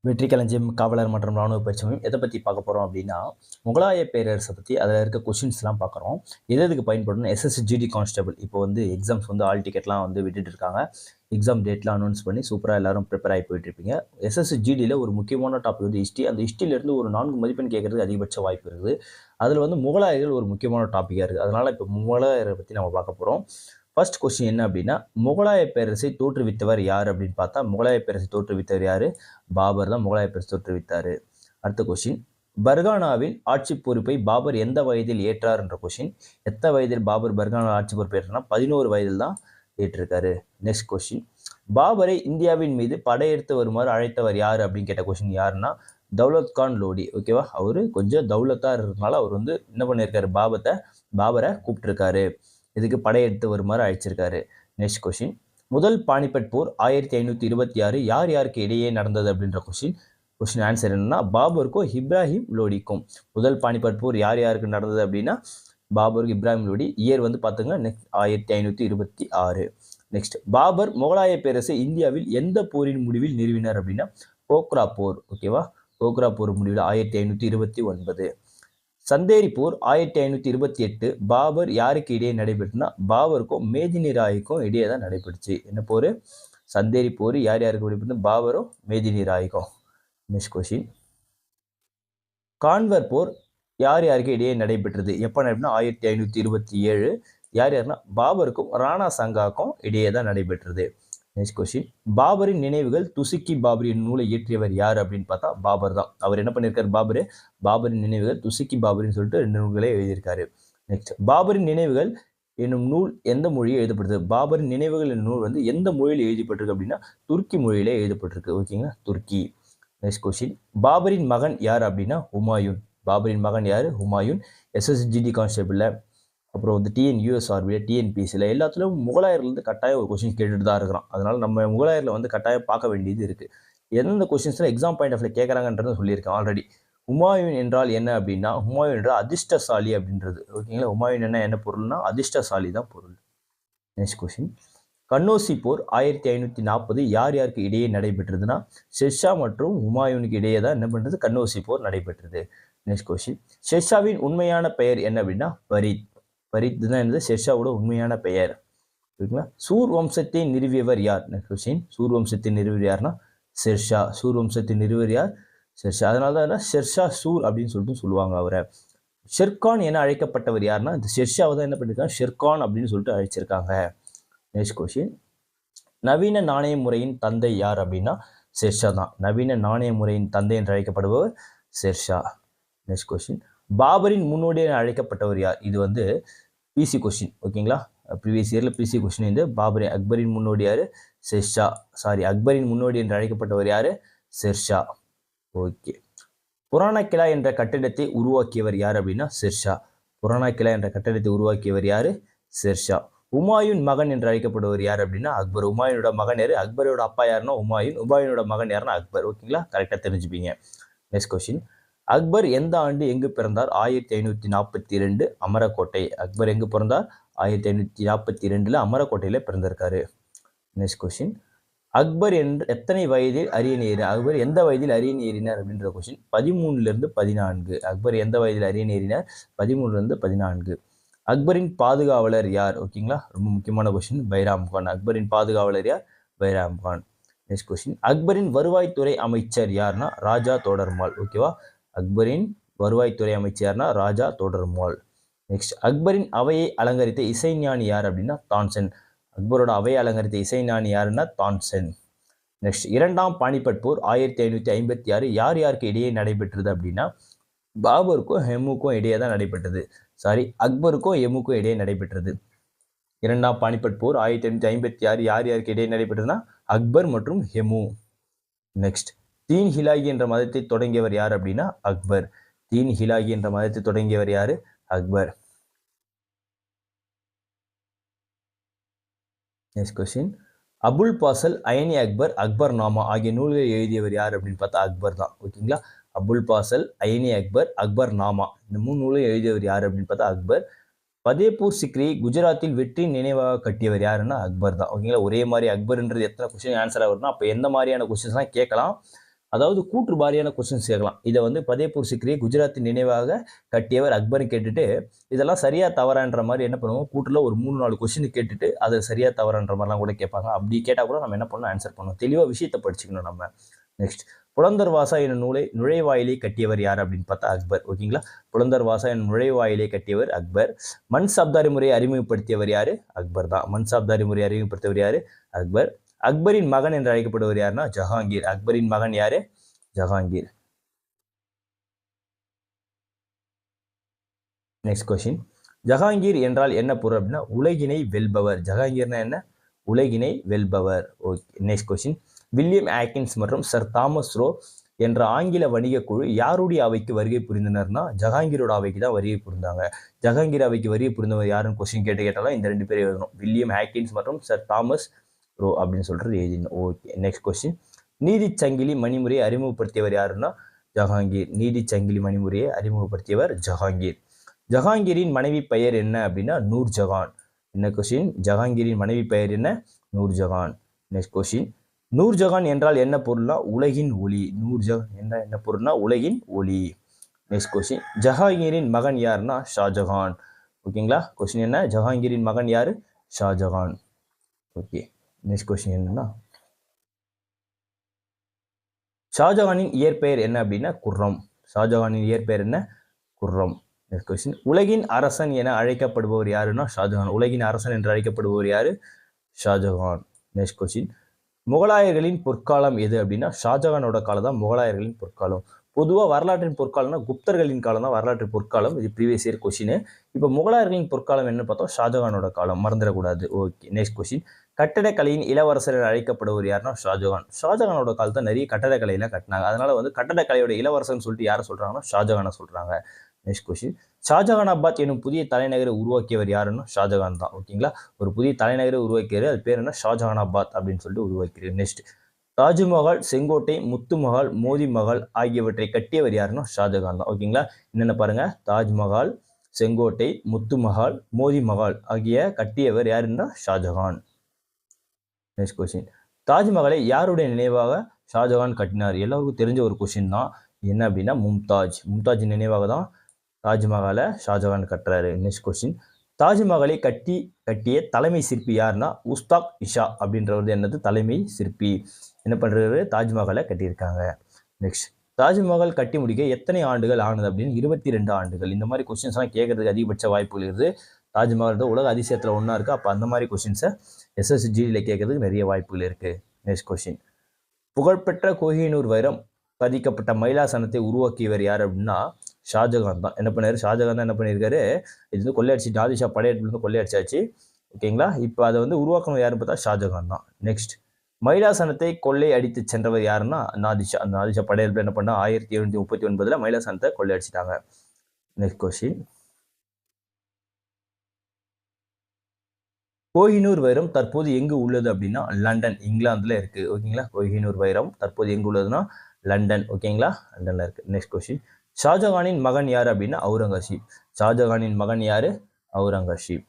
வெற்றி களஞ்சியம், காவலர் மற்றும் ராணுவ பயிற்சி மையம் எதை பற்றி பார்க்க போகிறோம் அப்படின்னா, முகலாய பேரரசை பற்றி அதில் இருக்க கொஷின்ஸ்லாம் பார்க்குறோம். எதுக்கு பயன்படும்னா எஸ்எஸ்ஜிடி கான்ஸ்டபிள் இப்போ வந்து எக்ஸாம்ஸ் வந்து ஆல் டிக்கெட்லாம் வந்து விட்டுட்டு இருக்காங்க. எக்ஸாம் டேட்லாம் அனௌன்ஸ் பண்ணி சூப்பராக எல்லாரும் ப்ரிப்பேர் ஆகி போயிட்டுருப்பீங்க. எஸ்எஸ்ஜிடியில் ஒரு முக்கியமான டாபிக் வந்து ஹிஸ்ட்ரி. அந்த ஹிஸ்ட்ரியிலேருந்து ஒரு 4 மதிப்பெண் கேட்கறதுக்கு அதிகபட்ச வாய்ப்பு இருக்குது. அதில் வந்து முகலாயர்கள் ஒரு முக்கியமான டாப்பிக்காக இருக்குது. அதனால் இப்போ முகலாயரை பற்றி நம்ம பார்க்க போகிறோம். ஃபர்ஸ்ட் கொஸ்டின் என்ன அப்படின்னா, முகலாய பேரரசை தோற்றுவித்தவர் யார் அப்படின்னு பார்த்தா, முகலாய பேரரசை தோற்றுவித்தவர் யார்? பாபர் தான் முகலாய பேரரசை தோற்றுவித்தார். அடுத்த கொஸ்டின், பர்கானாவின் ஆட்சி பொறுப்பை பாபர் எந்த வயதில் ஏற்றார் என்ற கொஸ்டின். எத்தனை வயதில் பாபர் பர்கானா ஆட்சி பொறுப்பு ஏற்றார்னா 11 வயதில் தான் ஏற்றிருக்காரு. நெக்ஸ்ட் கொஸ்டின், பாபரை இந்தியாவின் மீது படையெடுத்து வருமாறு அழைத்தவர் யார் அப்படின்னு கேட்ட கொஸ்டின் யாருன்னா தௌலத் கான் லோடி. ஓகேவா, அவரு கொஞ்சம் தௌலத்தாக இருக்கிறதுனால அவர் வந்து என்ன பண்ணியிருக்காரு, பாபரை கூப்பிட்டுருக்காரு, இதுக்கு படையெடுத்து வருமாறு அழைச்சிருக்காரு. நெக்ஸ்ட் கொஸ்டின், முதல் பானிபட் போர் 1526 யார் யாருக்கு இடையே நடந்தது அப்படின்ற கொஸ்டின் ஆன்சர் என்னன்னா பாபருக்கும் இப்ராஹிம் லோடிக்கும். முதல் பானிபட் போர் யார் யாருக்கு நடந்தது அப்படின்னா பாபருக்கு இப்ராஹிம் லோடி. இயர் வந்து பார்த்துங்க 1526. நெக்ஸ்ட், பாபர் முகலாய பேரரசை இந்தியாவில் எந்த போரின் முடிவில் நிறுவினார் அப்படின்னா போக்ரா போர். ஓகேவா, போக்ரா போர் முடிவில் 1529. சந்தேரி போர் 1528 பாபர் யாருக்கு இடையே நடைபெற்றுனா பாபருக்கும் மேதினி ராய்க்கும் இடையே தான் நடைபெற்றுச்சு. என்ன போர்? சந்தேரி போர் யார் யாருக்கு நடைபெற்று? பாபரும் மேதினி ராய்க்கும். நெக்ஸ்ட் கொஸ்டின், கான்வர் போர் யார் யாருக்கு இடையே நடைபெற்றது? எப்போ நடைபெற்றா 1527. யார் யாருன்னா பாபருக்கும் ராணா சங்காக்கும் இடையே தான் நடைபெற்றது. நெக்ஸ்ட் கொஸ்டின், பாபரின் நினைவுகள் துசுக்கி பாபரி நூலை இயற்றியவர் யார் அப்படின்னு பார்த்தா பாபர் தான். அவர் என்ன பண்ணியிருக்காரு? பாபரின் நினைவுகள் துசுக்கி பாபரின்னு சொல்லிட்டு 2 நூல்களை எழுதியிருக்காரு. நெக்ஸ்ட், பாபரின் நினைவுகள் என்னும் நூல் எந்த மொழியில் எழுதப்பட்டது? பாபரின் நினைவுகள் என்னும் நூல் வந்து எந்த மொழியில் எழுதப்பட்டிருக்கு அப்படின்னா துருக்கி மொழியிலே எழுதப்பட்டிருக்கு. ஓகேங்களா, துருக்கி. நெக்ஸ்ட் கொஸ்டின், பாபரின் மகன் யார் அப்படின்னா ஹுமாயூன். பாபரின் மகன் யார்? ஹுமாயூன். எஸ்எஸ்ஜிடி கான்ஸ்டபிளில், அப்புறம் வந்து டிஎன்யூஎஸ்ஆர்பியில், டிஎன்பிசியில் எல்லாத்துலேயும் முகலாயர்லேருந்து கட்டாயம் ஒரு கொஸ்டின் கேட்டுட்டு தான் இருக்கிறோம். அதனால் நம்ம முகலாயரில் வந்து கட்டாயம் பார்க்க வேண்டியது இருக்குது. எந்தெந்த கொஸ்டின்ஸில் எக்ஸாம் பாயிண்ட் ஆஃப்ல கேட்குறாங்கன்றது சொல்லியிருக்கேன் ஆல்ரெடி. ஹுமாயூன் என்றால் என்ன அப்படின்னா ஹுமாயூன் என்றால் அதிர்ஷ்டசாலி அப்படின்றது. ஓகேங்களா, ஹுமாயூன் என்ன பொருள்னா அதிர்ஷ்டசாலி தான் பொருள். நெக்ஸ்ட் கொஸ்டின், கன்னோசி போர் 1540 யார் யாருக்கு இடையே நடைபெற்றதுன்னா ஷெர்ஷா மற்றும் ஹுமாயூனுக்கு இடையே தான் என்ன பண்ணுறது, கன்னோசி போர் நடைபெற்றது. நெக்ஸ்ட் கொஸ்டின், ஷெர்ஷாவின் உண்மையான பெயர் என்ன அப்படின்னா பரீத். பரீத் தான் என்னது ஷெர்ஷாவோட உண்மையான பெயர். ஓகேங்களா, சூர் வம்சத்தை நிறுவியவர் யார்? நெக்ஸ்ட் கொஸ்டின், சூர் வம்சத்தை நிறுவியவர் யார்னா ஷெர்ஷா. சூர் வம்சத்தை நிறுவியவர் யார்? ஷெர்ஷா. அதனால தான் ஷெர்ஷா சூர் அப்படின்னு சொல்லிட்டு சொல்லுவாங்க அவரை. ஷெர்கான் என அழைக்கப்பட்டவர் யாருன்னா இந்த ஷெர்ஷாவை தான் என்ன பண்ணியிருக்காங்க, ஷெர்கான் அப்படின்னு சொல்லிட்டு அழைச்சிருக்காங்க. நெக்ஸ்ட் கொஸ்டின், நவீன நாணய முறையின் தந்தை யார் அப்படின்னா ஷெர்ஷா தான். நவீன நாணய முறையின் தந்தை என்று அழைக்கப்படுபவர் ஷெர்ஷா. நெக்ஸ்ட் கொஸ்டின், பாபரின் முன்னோடி என அழைக்கப்பட்டவர் யார்? இது வந்து பிசி கொஸ்டின். ஓகேங்களா, ப்ரீவியஸ் இயரில் பிசி கொஸ்டின். இந்த அக்பரின் முன்னோடி யார்? ஷெர்ஷா. அக்பரின் முன்னோடி என்று அழைக்கப்பட்டவர் யார்? ஷெர்ஷா. ஓகே. புராணா கிலா என்ற கட்டிடத்தை உருவாக்கியவர் யார் அப்படின்னா ஷெர்ஷா. புராணா கிலா என்ற கட்டிடத்தை உருவாக்கியவர் யார்? ஷெர்ஷா. ஹுமாயூன் மகன் என்று அழைக்கப்படுவர் யார் அப்படின்னா அக்பர். ஹுமாயூனோட மகன் யார்? அக்பரோட அப்பா யாருன்னா ஹுமாயூன். ஹுமாயூனோட மகன் யாருன்னா அக்பர். ஓகேங்களா, கரெக்டாக தெரிஞ்சுப்பீங்க. நெக்ஸ்ட் கொஸ்டின், அக்பர் எந்த ஆண்டு எங்கு பிறந்தார்? 1542 அமரக்கோட்டை. அக்பர் எங்கு பிறந்தார்? 1542 அமரக்கோட்டையில் பிறந்திருக்காரு. நெக்ஸ்ட் கொஸ்டின், அக்பர் எத்தனை வயதில் அரியணை ஏறினார்? அக்பர் எந்த வயதில் அரியணை ஏறினார் அப்படின்ற கொஸ்டின் 13 14. அக்பர் எந்த வயதில் அரியணை ஏறினார்? 13 14. அக்பரின் பாதுகாவலர் யார்? ஓகேங்களா, ரொம்ப முக்கியமான கொஸ்டின். பைராம் கான். அக்பரின் பாதுகாவலர் யார்? பைராம் கான். நெக்ஸ்ட் கொஸ்டின், அக்பரின் வருவாய்த்துறை அமைச்சர் யார்னா ராஜா தோடர்மால். ஓகேவா, அக்பரின் வருவாய்த்துறை அமைச்சர் யார்னா ராஜா தோடர்மால். நெக்ஸ்ட், அக்பரின் அவையை அலங்கரித்த இசைஞானி யார் அப்படின்னா தான்சென். அக்பரோட அவையை அலங்கரித்த இசைஞானி யாருன்னா தான்சென். நெக்ஸ்ட், 2ஆம் பானிபட் போர் 1556 யார் யாருக்கு இடையே நடைபெற்றது அப்படின்னா பாபருக்கும் ஹெமுக்கும் இடையே தான் நடைபெற்றது. அக்பருக்கும் எமுக்கும் இடையே நடைபெற்றது. 2ஆம் பானிபட் போர் 1556 யார் யாருக்கு இடையே நடைபெற்றதுன்னா அக்பர் மற்றும் ஹெமு. நெக்ஸ்ட், தீன் ஹிலாகி என்ற மதத்தை தொடங்கியவர் யார் அப்படின்னா அக்பர். தீன் ஹிலாகி என்ற மதத்தை தொடங்கியவர் யாரு? அக்பர். நெக்ஸ்ட் கொஸ்டின், அபுல் பாசல், அயனி அக்பர், அக்பர் நாமா ஆகிய நூல்களை எழுதியவர் யார் அப்படின்னு பார்த்தா அக்பர் தான். ஓகேங்களா, அபுல் பாசல், அயனி அக்பர், அக்பர் நாமா இந்த 3 நூலையும் எழுதியவர் யார் அப்படின்னு பார்த்தா அக்பர். ஃபதேபூர் சிக்ரி குஜராத்தில் வெற்றி நினைவாக கட்டியவர் யாருன்னா அக்பர் தான். ஓகேங்களா, ஒரே மாதிரி அக்பர்ன்றது எத்தனை கொஸ்டின் ஆன்சராக வரும்னா அப்போ எந்த மாதிரியான கொஸ்டின்ஸ்லாம் கேட்கலாம் அதாவது கூற்று வாரியான கொஸ்டின்ஸ் கேட்கலாம். இதை வந்து ஃபதேபூர் சிக்ரியை குஜராத்தின் நினைவாக கட்டியவர் அக்பர்னு கேட்டுட்டு இதெல்லாம் சரியா தவறான்ற மாதிரி என்ன பண்ணுவோம், கூற்றுல ஒரு 3-4 கொஸ்டின் கேட்டுட்டு அது சரியா தவறான்ற மாதிரிலாம் கூட கேட்பாங்க. அப்படி கேட்டால் கூட நம்ம என்ன பண்ணணும், ஆன்சர் பண்ணணும். தெளிவாக விஷயத்தை படிச்சுக்கணும் நம்ம. நெக்ஸ்ட், புலந்தர்வாசா எனும் நுழைவாயிலை கட்டியவர் யார் அப்படின்னு பார்த்தா அக்பர். ஓகேங்களா, புலந்தர்வாசா எனும் நுழைவாயிலை கட்டியவர் அக்பர். மண் சப்தாரி முறையை அறிமுகப்படுத்தியவர் யாரு? அக்பர் தான். மண் சப்தாரி முறையை அறிமுகப்படுத்தியவர் யாரு? அக்பர். அக்பரின் மகன் என்று அழைக்கப்படுவர் யாருன்னா ஜஹாங்கீர். அக்பரின் மகன் யாரு? ஜஹாங்கீர். நெக்ஸ்ட் கொஸ்டின், ஜஹாங்கீர் என்றால் என்ன பொருள் அப்படின்னா உலகினை வெல்பவர். ஜஹாங்கீர்னா என்ன? உலகினை வெல்பவர். ஓகே. நெக்ஸ்ட் கொஸ்டின், வில்லியம் ஆக்கின்ஸ் மற்றும் சர் தாமஸ் ரோ என்ற ஆங்கில வணிக குழு யாருடைய அவைக்கு வருகை புரிந்தனர்னா ஜஹாங்கீரோட அவைக்கு தான் வருகை புரிந்தாங்க. ஜஹாங்கீர் அவைக்கு வருகை புரிந்தவர் யாருன்னு கொஸ்டின் கேட்டாலும் இந்த 2 பேர் எழுதணும். வில்லியம் ஆக்கின்ஸ் மற்றும் சர் தாமஸ் ரோ அப்படின்னு சொல்றது எழுதணும். ஓகே. நெக்ஸ்ட் கொஸ்டின், நீதி சங்கிலி மணிமுறையை அறிமுகப்படுத்தியவர் யாருன்னா ஜஹாங்கீர். நீதி சங்கிலி மணிமுறையை அறிமுகப்படுத்தியவர் ஜஹாங்கீர். ஜஹாங்கீரின் மனைவி பெயர் என்ன அப்படின்னா நூர்ஜஹான். என்ன கொஸ்டின்? ஜஹாங்கீரின் மனைவி பெயர் என்ன? நூர்ஜஹான். நெக்ஸ்ட் கொஸ்டின், நூர்ஜஹான் என்றால் என்ன பொருள்னா உலகின் ஒளி. நூர்ஜஹான் என்ற என்ன பொருள்னா உலகின் ஒளி. நெக்ஸ்ட் கொஸ்டின், ஜஹாங்கீரின் மகன் யாருன்னா ஷாஜஹான். ஓகேங்களா, கொஸ்டின் என்ன? ஜஹாங்கீரின் மகன் யாரு? ஷாஜஹான். ஓகே. நெக்ஸ்ட் கொஸ்டின் என்னன்னா ஷாஜஹானின் இயற்பெயர் என்ன அப்படின்னா குர்ரம். ஷாஜஹானின் இயற்பெயர் என்ன? குர்ரம். நெக்ஸ்ட் கொஸ்டின், உலகின் அரசன் என அழைக்கப்படுபவர் யாருன்னா ஷாஜஹான். உலகின் அரசன் என்று அழைக்கப்படுபவர் யாரு? ஷாஜஹான். நெக்ஸ்ட் கொஸ்டின், முகலாயர்களின் பொற்காலம் எது அப்படின்னா ஷாஜஹானோட காலம் தான் முகலாயர்களின் பொற்காலம். பொதுவாக வரலாற்றின் பொற்காலம்னா குப்தர்களின் காலம் தான் வரலாற்று பொற்காலம். இது ப்ரீவியஸ் இயர் கொஸ்டின். இப்போ முகலாயர்களின் பொற்காலம் என்ன பார்த்தோம்? ஷாஜஹானோட காலம், மறந்துடக்கூடாது. ஓகே. நெக்ஸ்ட் கொஸ்டின், கட்டடக்கலையின் இளவரசர் அழைக்கப்படுவர் யாருன்னா ஷாஜஹான். ஷாஜஹானோட காலத்தை நிறைய கட்டடக்கலையெல்லாம் கட்டினாங்க. அதனால வந்து கட்டடக்கலையோட இளவரசர்னு சொல்லிட்டு யாரை சொல்றாங்கன்னா ஷாஜஹானை சொல்றாங்க. நெக்ஸ்ட் கொஸ்டின், ஷாஜஹானாபாத் எனும் புதிய தலைநகரை உருவாக்கியவர் யாருன்னா ஷாஜஹான் தான். ஓகேங்களா, ஒரு புதிய தலைநகரை உருவாக்கியவர், அது பேர் என்ன? ஷாஜஹானாபாத் அப்படின்னு சொல்லிட்டு உருவாக்கிறார். நெக்ஸ்ட், தாஜ்மஹால், செங்கோட்டை, முத்துமஹால், மோதி மஹால் ஆகியவற்றை கட்டியவர் யாருன்னா ஷாஜஹான் தான். ஓகேங்களா, என்னென்ன பாருங்க, தாஜ்மஹால், செங்கோட்டை, முத்துமஹால், மோதி மஹால் ஆகிய கட்டியவர் யாருன்னா ஷாஜஹான். நெக்ஸ்ட் கொஸ்டின், தாஜ்மஹாலை யாருடைய நினைவாக ஷாஜஹான் கட்டினார்? எல்லாருக்கும் தெரிஞ்ச ஒரு கொஸ்டின் தான். என்ன அப்படின்னா மும்தாஜ். மும்தாஜ் நினைவாக தான் தாஜ்மஹாலை ஷாஜஹான் கட்டுறாரு. நெக்ஸ்ட் கொஸ்டின், தாஜ்மஹாலை கட்டிய தலைமை சிற்பி யாருன்னா உஸ்தாக் இஷா அப்படின்றவர் என்னது தலைமை சிற்பி. என்ன பண்றாரு? தாஜ்மஹாலை கட்டியிருக்காங்க. நெக்ஸ்ட், தாஜ்மஹால் கட்டி முடிக்க எத்தனை ஆண்டுகள் ஆனது அப்படின்னு 22 ஆண்டுகள். இந்த மாதிரி கொஸ்டின்ஸ்லாம் கேட்கறதுக்கு அதிகபட்ச வாய்ப்புகள் இருக்குது. தாஜ்மஹால் உலக அதிசயத்தில் ஒன்றா இருக்குது. அப்போ அந்த மாதிரி கொஸ்டின்ஸை எஸ்எஸ்ஜியில் கேட்கறதுக்கு நிறைய வாய்ப்புகள் இருக்குது. நெக்ஸ்ட் கொஸ்டின், புகழ்பெற்ற கோஹினூர் வைரம் பதிக்கப்பட்ட மயிலாசனத்தை உருவாக்கியவர் யார் அப்படின்னா ஷாஜஹான் தான். என்ன பண்ணாரு? ஷாஜஹான் தான் என்ன பண்ணியிருக்காரு? இது வந்து கொள்ளையடிச்சு நாதிஷா படையெடுப்புலேருந்து கொள்ளையடிச்சாச்சு. ஓகேங்களா, இப்போ அதை வந்து உருவாக்கணும் யாருன்னு பார்த்தா ஷாஜஹான் தான். நெக்ஸ்ட், மயிலாசனத்தை கொள்ளை அடித்து சென்றவர் யாருன்னா நாதிஷா. அந்த நாதிஷா படையெடுப்பு என்ன பண்ணா 1739 மயிலாசனத்தை கொள்ளையடிச்சிட்டாங்க. நெக்ஸ்ட் கொஸ்டின், கோஹினூர் வைரம் தற்போது எங்கு உள்ளது அப்படின்னா லண்டன், இங்கிலாந்துல இருக்கு. ஓகேங்களா, கோஹினூர் வைரம் தற்போது எங்கு உள்ளதுன்னா லண்டன். ஓகேங்களா, லண்டன்ல இருக்கு. நெக்ஸ்ட் கொஸ்டின், ஷாஜஹானின் மகன் யார் அப்படின்னா அவுரங்கசீப். ஷாஜஹானின் மகன் யாரு? அவுரங்கசீப்.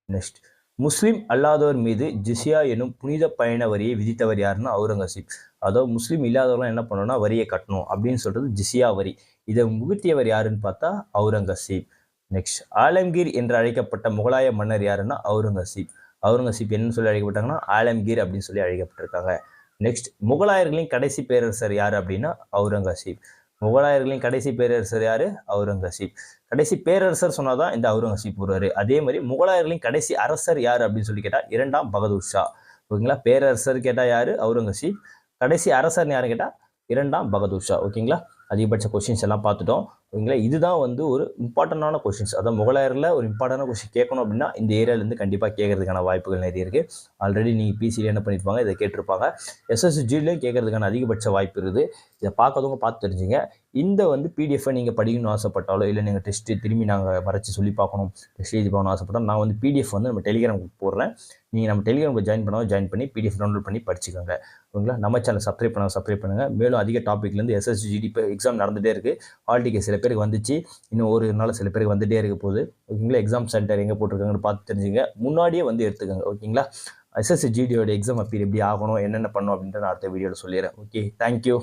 நெக்ஸ்ட், முஸ்லிம் அல்லாதவர் மீது ஜிஸ்யா எனும் புனித பயண வரியை விதித்தவர் யாருன்னா அவுரங்கசீப். அதாவது முஸ்லீம் இல்லாதவர்கள் என்ன பண்ணணும்னா வரியை கட்டணும் அப்படின்னு சொல்றது ஜிஸ்யா வரி. இதை முகத்தியவர் யாருன்னு பார்த்தா அவுரங்கசீப். நெக்ஸ்ட், ஆலம்கீர் என்று அழைக்கப்பட்ட முகலாய மன்னர் யாருன்னா அவுரங்கசீப். அவுரங்கசீப் என்னன்னு சொல்லி அழைக்கப்பட்டாங்கன்னா ஆலம்கீர் அப்படின்னு சொல்லி அழைக்கப்பட்டிருக்காங்க. நெக்ஸ்ட், முகலாயர்களின் கடைசி பேரரசர் யாரு அப்படின்னா அவுரங்கசீப். முகலாயர்களின் கடைசி பேரரசர் யாரு? அவுரங்கசீப். கடைசி பேரரசர் சொன்னாதான் இந்த அவுரங்கசீப் வருவாரு. அதே மாதிரி முகலாயர்களின் கடைசி அரசர் யாரு அப்படின்னு சொல்லி கேட்டா 2ஆம் பகதூர் ஷா. ஓகேங்களா, பேரரசர் கேட்டா யாரு? அவுரங்கசீப். கடைசி அரசர் யாரு கேட்டா 2ஆம் பகதூர் ஷா. ஓகேங்களா, அதிகபட்ச கொஸ்டின்ஸ் எல்லாம் பார்த்துட்டோம். ஓகேங்களா, இதுதான் வந்து ஒரு இம்பார்ட்டண்டான கொஸ்டின்ஸ். அதாவது முகலாயரில் ஒரு இம்பார்ட்டண்டான கொஸ்டின் கேட்கணும் அப்படின்னா இந்த ஏரியாவிலேருந்து கண்டிப்பாக கேட்கறதுக்கான வாய்ப்புகள் நிறைய இருக்குது. ஆல்ரெடி நீங்கள் பிசியில் என்ன பண்ணியிருப்பாங்க, இதை கேட்டிருப்பாங்க. எஸ்எஸ்ஜிலையும் கேட்கறதுக்கான அதிகபட்ச வாய்ப்பு இருக்குது. இதை பார்க்கறவங்க பார்த்து தெரிஞ்சுங்க. இந்த வந்து பிடிஎஃப்பை நீங்கள் படிக்கணும்னு ஆசைப்பட்டாலோ இல்லை நீங்கள் டெஸ்ட்டு திரும்பி நாங்கள் மறைச்சி சொல்லி பார்க்கணும், டெஸ்ட் எழுதி பார்க்கணும் ஆசைப்பட்டால் நான் வந்து பிடிஎஃப் வந்து நம்ம டெலிகிராமுக்கு போடுறேன். நீங்கள் நம்ம டெலிகிராமுக்கு ஜாயின் பண்ணி பிடிஎஃப் டவுன்லோட் பண்ணி படிச்சுக்கோங்க. ஓகேங்களா, நம்ம சேனல் சப்ஸ்கிரைப் பண்ணுங்கள். மேலும் அதிக டாப்பிக்லேருந்து எஸ்எஸ்ஜிடி இப்போ எக்ஸாம் நடந்துகிட்டே இருக்குது. ஹால் டிக்கெட் சில பேருக்கு வந்துச்சு, இன்னும் ஒரு நாள் சில பேருக்கு வந்துகிட்டே இருக்க போகுது. ஓகேங்களா, எக்ஸாம் சென்டர் எங்கே போட்டிருக்காங்கன்னு பார்த்து தெரிஞ்சுங்க. முன்னாடியே வந்து எடுத்துக்கோங்க. ஓகேங்களா, எஸ்எஸ்சி ஜிடியோட எக்ஸாம் அப்பீர் எப்படி ஆகணும், என்னென்ன பண்ணணும் அப்படின்றத நான் அடுத்த வீடியோவில் சொல்லிடுறேன். Okay, thank you.